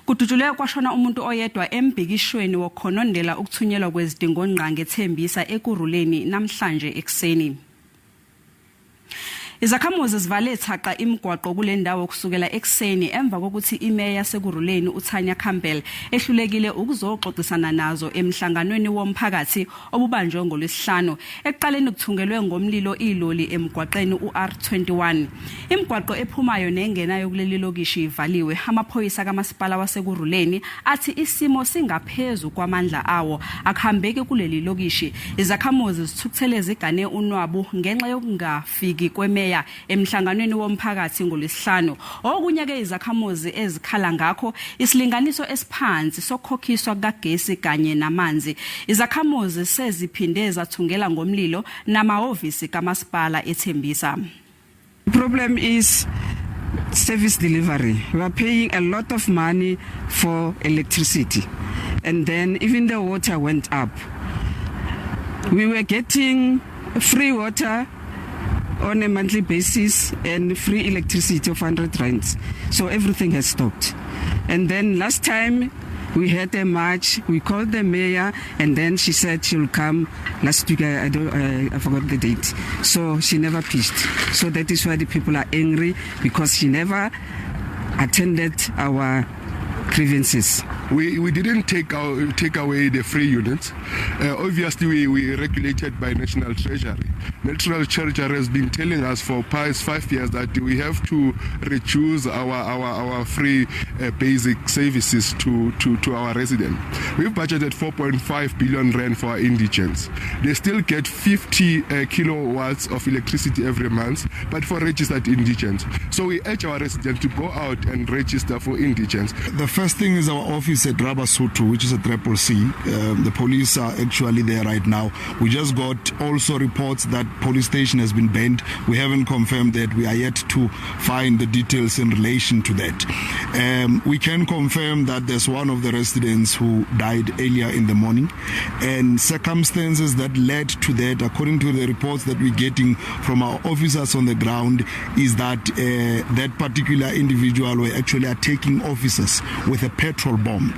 Kudutshulwe kwashona umuntu oyedwa embhikishweni wokukhonondela ukuthunyelwa kwezidingonqangi eTembisa Ekurhuleni namhlanje ekuseni. Izakhamuzi zivale thaqa imigwaqo kule ndawo kusukela ekuseni emva kokuthi imeya yaseKurhuleni uThanya Campbell ehlulekile ukuzoxoxisana nazo emhlanganweni womphakathi obubanjwe ngolwesihlanu ekuqaleni kuthungelwe ngomlilo iloli emgwaqeni uR21. Imigwaqo ephumayo nengenayo kuleli lokishi ivaliwe. Amaphoyisa kamasipala waseKurhuleni athi isimo singaphezulu kwamandla awo akuhambeki kuleli lokishi. Izakhamuzi zithukuthele zigane unwabu ngenxa yokungafiki kwemeya emhlanganweni womphakathi ngolwesihlanu. Okunye ke izakhamuzi ezikhala ngakho isilinganiso esiphansi sokukhokhiswa kagesi kanye namanzi. Izakhamuzi seziphinde zathungela ngomlilo namahhovisi kamasipala eTembisa. The problem is service delivery. We are paying a lot of money for electricity, and then even the water went up. We were getting free water on a monthly basis and free electricity of 100 rands. So everything has stopped. And then last time we had a march, we called the mayor, and then she said she'll come last week. I forgot the date. So she never pitched. So that is why the people are angry, because she never attended our grievances. We didn't take away the free units. Obviously, we regulated by National Treasury. National Treasury has been telling us for past 5 years that we have to reduce our free basic services to our residents. We've budgeted 4.5 billion rand for our indigents. They still get 50 kilowatts of electricity every month, but for registered indigents. So we urge our residents to go out and register for indigents. The first thing is our office at Rabasutu, which is a CCC. The police are actually there right now. We just got also reports that police station has been banned. We haven't confirmed that. We are yet to find the details in relation to that. We can confirm that there's one of the residents who died earlier in the morning, and circumstances that led to that, according to the reports that we're getting from our officers on the ground, is that that particular individual were actually attacking officers with a petrol bomb,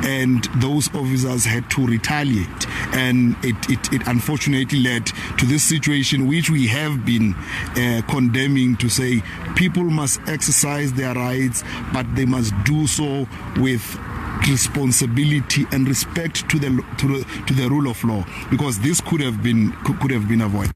and those officers had to retaliate, and it unfortunately led to this situation, which we have been condemning, to say people must exercise their rights, but they must do so with responsibility and respect to the rule of law, because this could have been avoided.